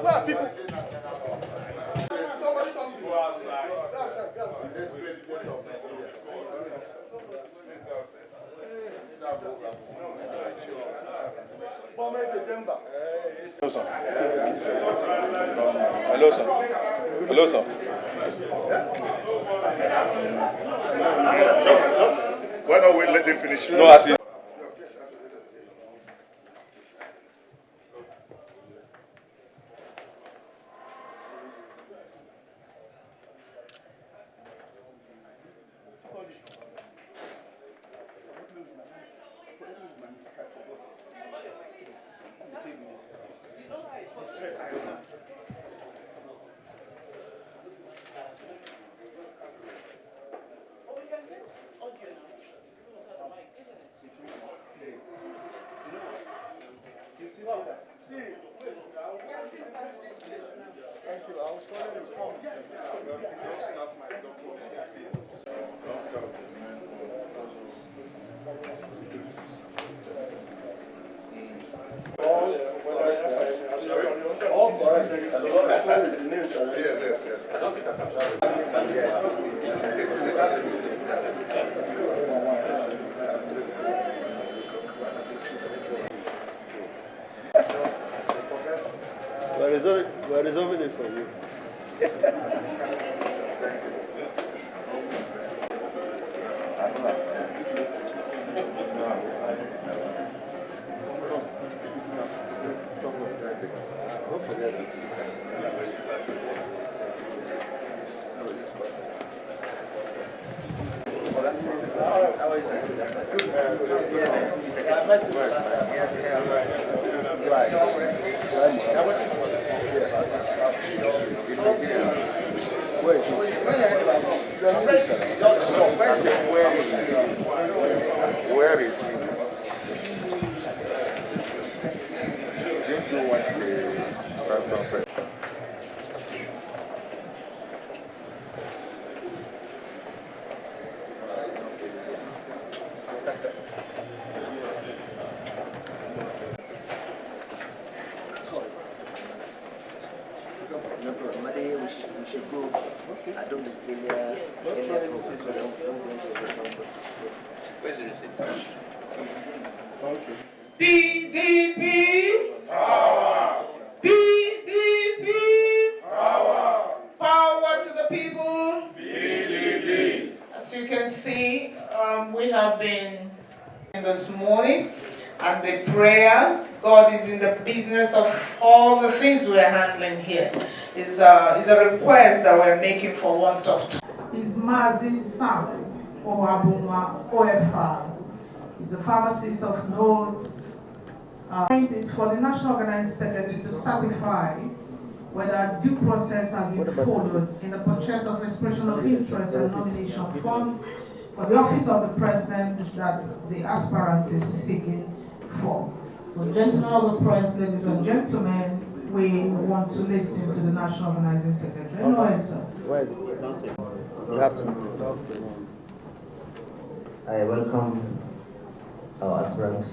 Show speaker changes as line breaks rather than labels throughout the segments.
Where are people? Hello, sir. Hello, sir. Hello, sir. Why don't we let him finish? No, as he. Thank you. I was calling his phone. We're resolving it for you. Where is he? Didn't you want the transport?
We should go. I don't think where's the receipt? Okay.
PDP. Power. PDP. Power. Power to the people. PDP. As you can see, we have been in this morning, and the prayers. God is in the business of all the things we are handling here. Is a request that we're making for want of time. His Mazi's son, Ohuabunwa, OFR, is a pharmacist of note. Point is for the National Organizing Secretary to certify whether due process has been followed in the purchase of expression of interest and nomination funds for the office of the President that the aspirant is seeking for. So, gentlemen of the press, ladies and gentlemen, we want to listen to the National Organizing Secretary. No, sir.
You have to. I welcome our aspirant,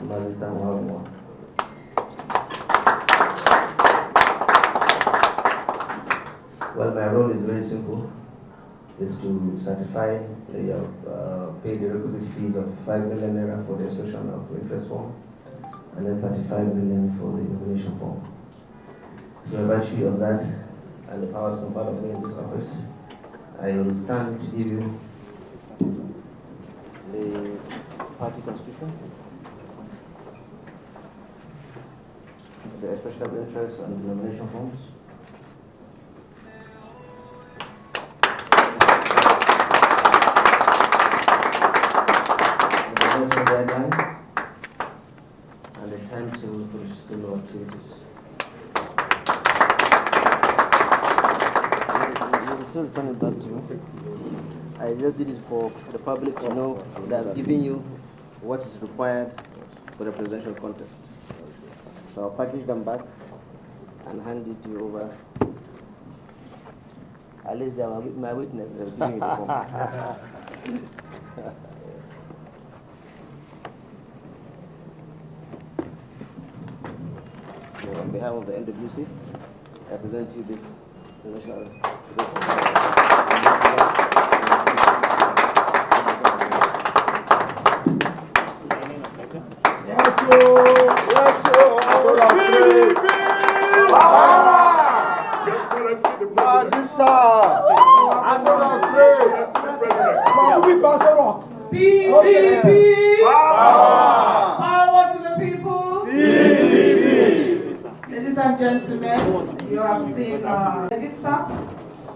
Mr. Ohuabunwa. Well, my role is very simple. Is to certify pay the requisite fees of 5 million naira for the expression of interest form, and then 35 million for the nomination form. So by virtue of that and the powers conferred on me in this office, I will stand to give you the party constitution, the expression of interest and the nomination forms. Deadline and the timetable for the school activities. You still turn that to me. I just did it for the public to know that I'm giving you what is required for the presidential contest. So I'll package them back and hand it to you over. At least they are my witness. They're giving it the form. On behalf of the NWC, I present you this presidential.
PDP! Power to the people! PDP! Ladies and gentlemen, you have seen register.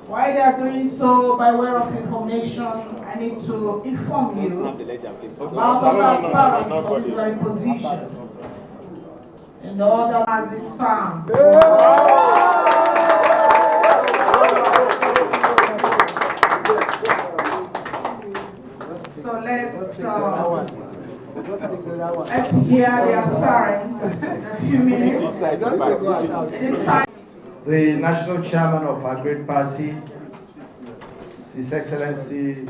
While they are doing so, by way of information, I need to inform you about the transparency of this very position. In order as it sounds. So let's hear the aspirants in a few minutes. It is time.
The national chairman of our great party, His Excellency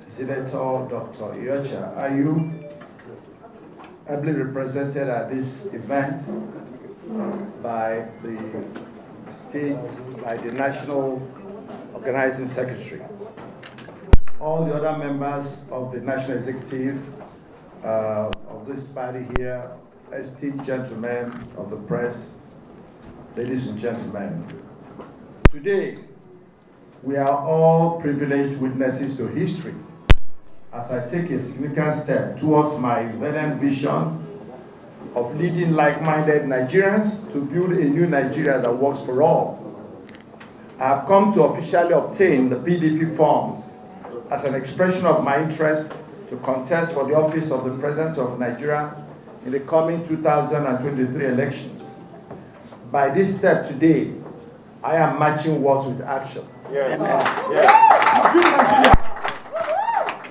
Senator Dr. Iocha, are you ably represented at this event by the state, by the national organizing secretary? All the other members of the national executive of this party here, esteemed gentlemen of the press, ladies and gentlemen, today we are all privileged witnesses to history as I take a significant step towards my valiant vision of leading like-minded Nigerians to build a new Nigeria that works for all. I have come to officially obtain the PDP forms as an expression of my interest to contest for the office of the President of Nigeria in the coming 2023 elections. By this step today, I am matching words with action.
Yes.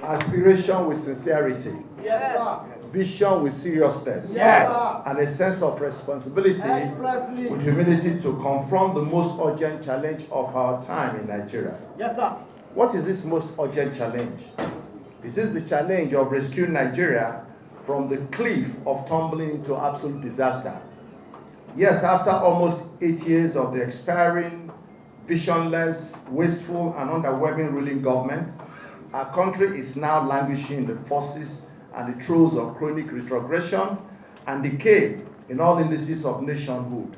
Aspiration with sincerity.
Yes.
Vision with seriousness.
Yes.
And a sense of responsibility with humility to confront the most urgent challenge of our time in Nigeria.
Yes, sir.
What is this most urgent challenge? This is the challenge of rescuing Nigeria from the cliff of tumbling into absolute disaster. Yes, after almost 8 years of the expiring, visionless, wasteful, and underwhelming ruling government, our country is now languishing in the forces and the throes of chronic retrogression and decay in all indices of nationhood.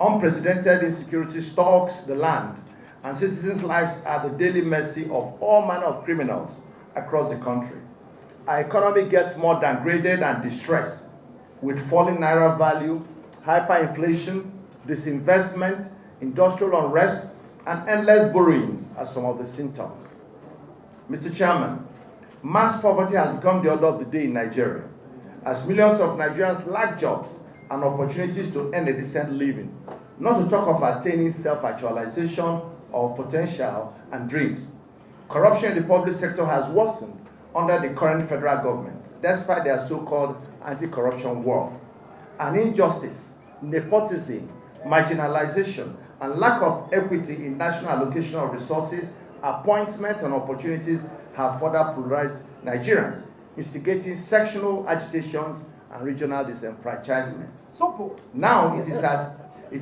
Unprecedented insecurity stalks the land, and citizens' lives are at the daily mercy of all manner of criminals across the country. Our economy gets more downgraded and distressed, with falling naira value, hyperinflation, disinvestment, industrial unrest, and endless borrowings are some of the symptoms. Mr. Chairman, mass poverty has become the order of the day in Nigeria, as millions of Nigerians lack jobs and opportunities to earn a decent living, not to talk of attaining self-actualization of potential and dreams. Corruption in the public sector has worsened under the current federal government, despite their so-called anti-corruption war. And injustice, nepotism, marginalization, and lack of equity in national allocation of resources, appointments, and opportunities have further polarized Nigerians, instigating sectional agitations and regional disenfranchisement. Now it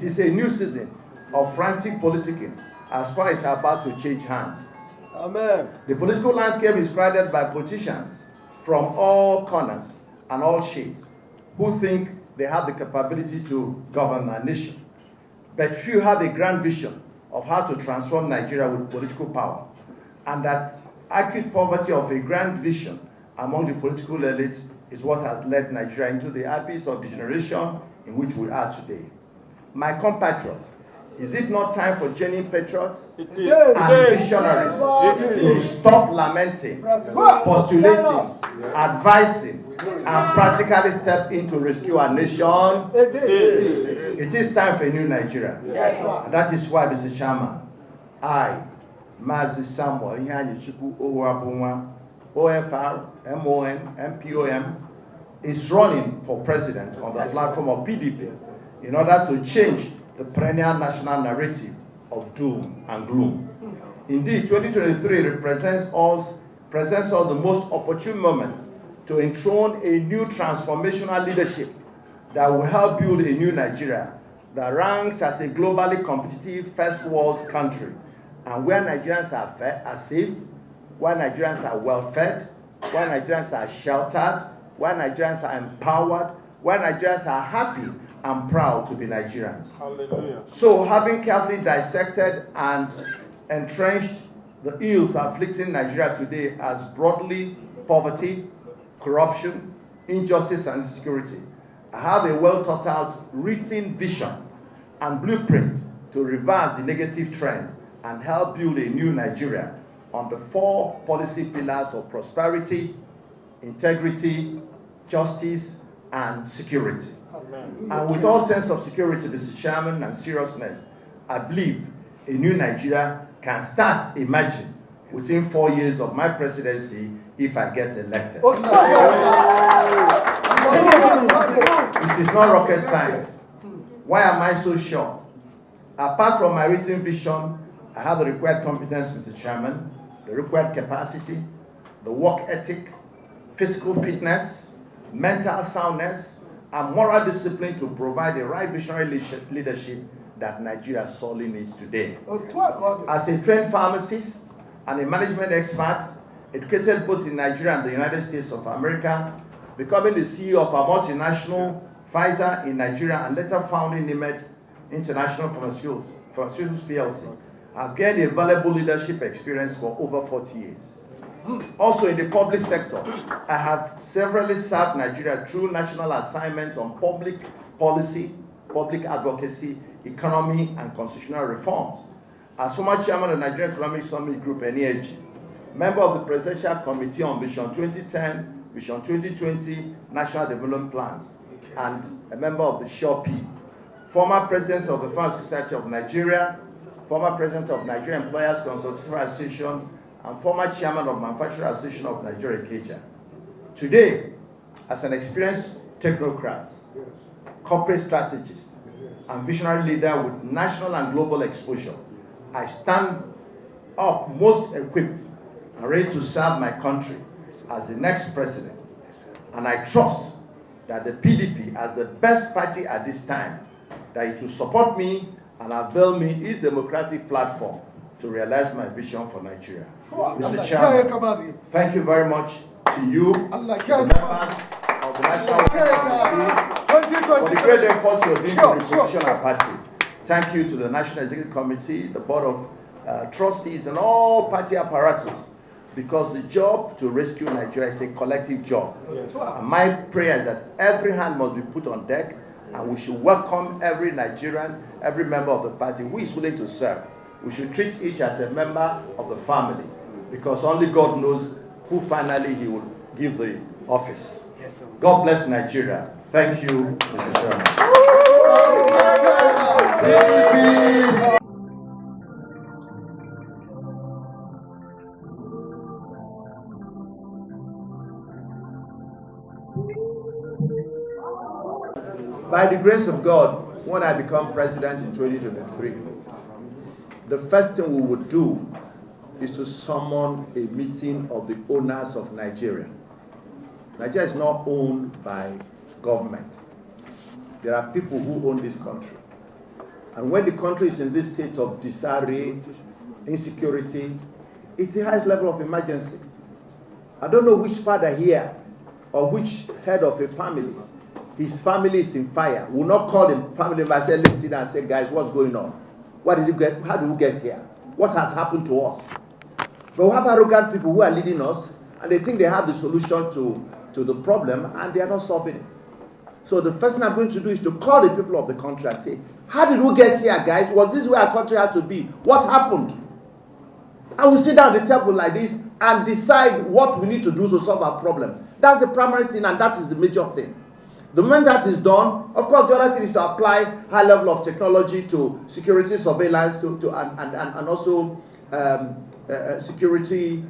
is a new season of frantic politicking as far as about to change hands.
Amen.
The political landscape is crowded by politicians from all corners and all shades who think they have the capability to govern our nation. But few have a grand vision of how to transform Nigeria with political power, and that acute poverty of a grand vision among the political elite is what has led Nigeria into the abyss of degeneration in which we are today. My compatriots, is it not time for genuine patriots and visionaries to stop lamenting, postulating, advising, and practically step in to rescue our nation? It is time for a new Nigeria. And that is why, Mr. Chairman, I, Mazi Samuel Ohuabunwa, OFR, MON, MPOM, is running for president on the platform of PDP in order to change the perennial national narrative of doom and gloom. Indeed, 2023 presents us the most opportune moment to enthrone a new transformational leadership that will help build a new Nigeria that ranks as a globally competitive first world country, and where Nigerians are safe, where Nigerians are well fed, where Nigerians are sheltered, where Nigerians are empowered, where Nigerians are happy and proud to be Nigerians.
Hallelujah.
So, having carefully dissected and entrenched the ills afflicting Nigeria today as broadly poverty, corruption, injustice, and insecurity, I have a well thought out, written vision and blueprint to reverse the negative trend and help build a new Nigeria on the 4 policy pillars of prosperity, integrity, justice, and security.
Amen.
And with all sense of security, Mr. Chairman, and seriousness, I believe a new Nigeria can start emerging within 4 years of my presidency if I get elected. It is not rocket science. Why am I so sure? Apart from my written vision, I have the required competence, Mr. Chairman, the required capacity, the work ethic, physical fitness, mental soundness, and moral discipline to provide the right visionary leadership that Nigeria sorely needs today. As a trained pharmacist and a management expert, educated both in Nigeria and the United States of America, becoming the CEO of a multinational, Pfizer in Nigeria, and later founding NIMED International Pharmaceuticals PLC, I've gained a valuable leadership experience for over 40 years. Also in the public sector, I have severally served Nigeria through national assignments on public policy, public advocacy, economy, and constitutional reforms. As former chairman of the Nigerian Economic Summit Group, NEAG, member of the Presidential Committee on Vision 2010, Vision 2020 National Development Plans, and a member of the SHOP, former president of the Pharmaceutical Society of Nigeria, former president of Nigerian Employers Consultative Association, and former chairman of Manufacturers Association of Nigeria, Ikeja. Today, as an experienced technocrat, corporate strategist, and visionary leader with national and global exposure, I stand up most equipped and ready to serve my country as the next president. And I trust that the PDP, as the best party at this time, that it will support me and avail me its democratic platform to realize my vision for Nigeria. Mr. Chairman, thank you very much to you, the members of the National Committee, for the great efforts you're doing to reposition our party. Thank you to the National Executive Committee, the Board of Trustees, and all party apparatus, because the job to rescue Nigeria is a collective job. Yes. And my prayer is that every hand must be put on deck, and we should welcome every Nigerian, every member of the party who is willing to serve. We should treat each as a member of the family, because only God knows who finally he will give the office. Yes, sir. God bless Nigeria. Thank you, Mr. Chairman. By the grace of God, when I become president in 2023, the first thing we would do is to summon a meeting of the owners of Nigeria. Nigeria is not owned by government. There are people who own this country. And when the country is in this state of disarray, insecurity, it's the highest level of emergency. I don't know which father here or which head of a family, his family is in fire, will not call the family member and say, let's sit down and say, guys, what's going on? How did we get here? What has happened to us? But we have arrogant people who are leading us, and they think they have the solution to the problem, and they are not solving it. So the first thing I'm going to do is to call the people of the country and say, how did we get here, guys? Was this where our country had to be? What happened? And we sit down at the table like this and decide what we need to do to solve our problem. That's the primary thing, and that is the major thing. The moment that is done, of course, the other thing is to apply high level of technology to security surveillance and also security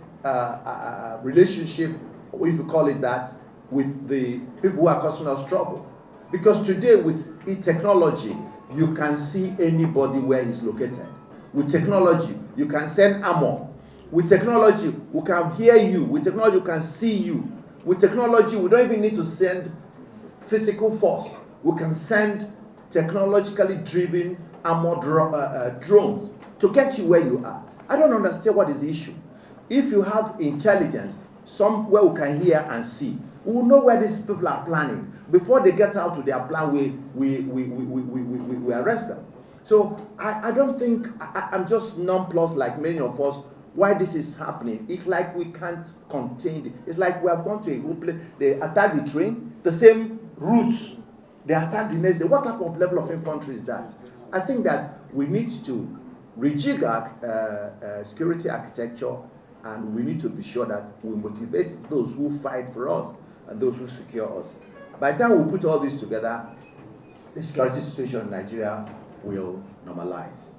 relationship, if you call it that, with the people who are causing us trouble. Because today with technology, you can see anybody where he's located. With technology, you can send armor. With technology, we can hear you. With technology, we can see you. With technology, we don't even need to send physical force. We can send technologically driven armored drones to get you where you are. I don't understand what is the issue. If you have intelligence, somewhere we can hear and see, we will know where these people are planning. Before they get out to their plan, we arrest them. So I don't think, I'm just nonplussed like many of us, why this is happening. It's like we can't contain it. It's like we have gone to a good place, they attack the train, the same routes, they attack the next day. What type of level of infantry is that? I think that we need to rejig our security architecture, and we need to be sure that we motivate those who fight for us and those who secure us. By the time we put all this together, the security situation in Nigeria will normalize.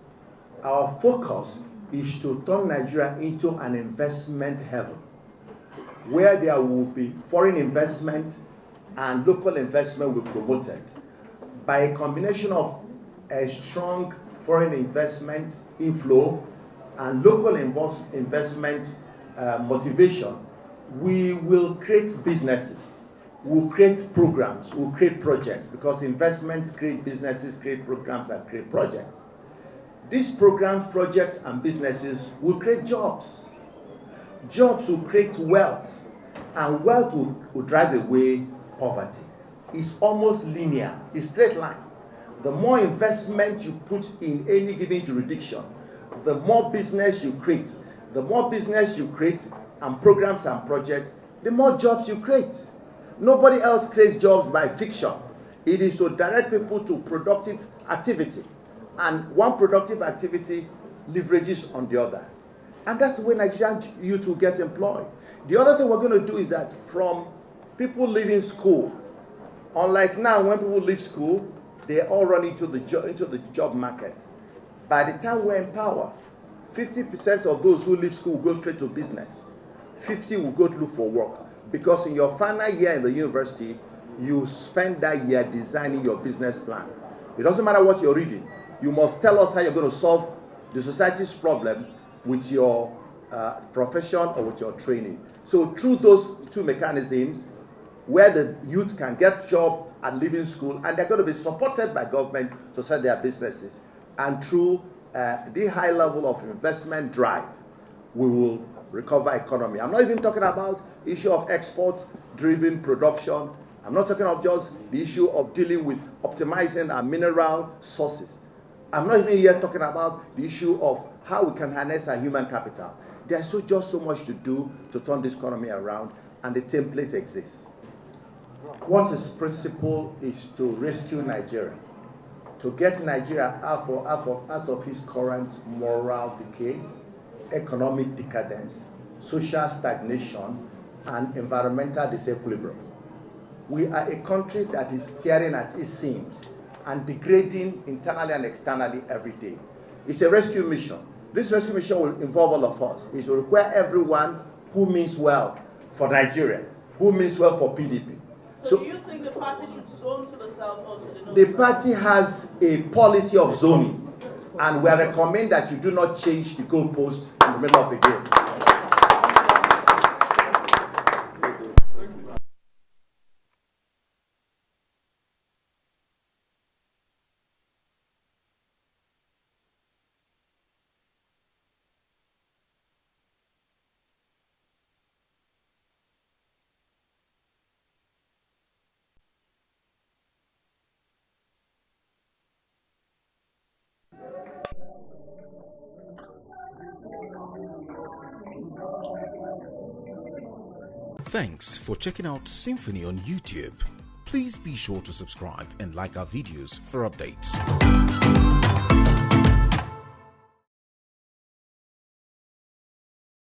Our focus is to turn Nigeria into an investment heaven, where there will be foreign investment and local investment will be promoted by a combination of a strong foreign investment inflow and local investment motivation. We will create businesses, we'll create programs, we'll create projects, because investments create businesses, create programs, and create projects. These programs, projects, and businesses will create jobs. Jobs will create wealth, and wealth will drive away poverty. It's almost linear, it's straight line. The more investment you put in any given jurisdiction, the more business you create. The more business you create and programs and projects, the more jobs you create. Nobody else creates jobs by fiction. It is to direct people to productive activity. And one productive activity leverages on the other. And that's the way Nigerian youth will get employed. The other thing we're going to do is that from people leaving school, unlike now when people leave school, they all run into the job market. By the time we're in power, 50% of those who leave school will go straight to business. 50 will go to look for work. Because in your final year in the university, you spend that year designing your business plan. It doesn't matter what you're reading. You must tell us how you're going to solve the society's problem with your profession or with your training. So through those two mechanisms, where the youth can get job and leaving school, and they're going to be supported by government to set their businesses. And through the high level of investment drive, we will recover economy. I'm not even talking about the issue of export-driven production. I'm not talking of just the issue of dealing with optimizing our mineral sources. I'm not even yet talking about the issue of how we can harness our human capital. There's just so much to do to turn this economy around, and the template exists. What is principle is to rescue Nigeria, to get Nigeria out of his current moral decay, economic decadence, social stagnation, and environmental disequilibrium. We are a country that is tearing at its seams and degrading internally and externally every day. It's a rescue mission. This rescue mission will involve all of us. It will require everyone who means well for Nigeria, who means well for PDP.
So do you think the party should zone to the south or to the north?
The party has a policy of zoning, and we recommend that you do not change the goalpost in the middle of a game.
Thanks for checking out SYMFONI on YouTube. Please be sure to subscribe and like our videos for updates.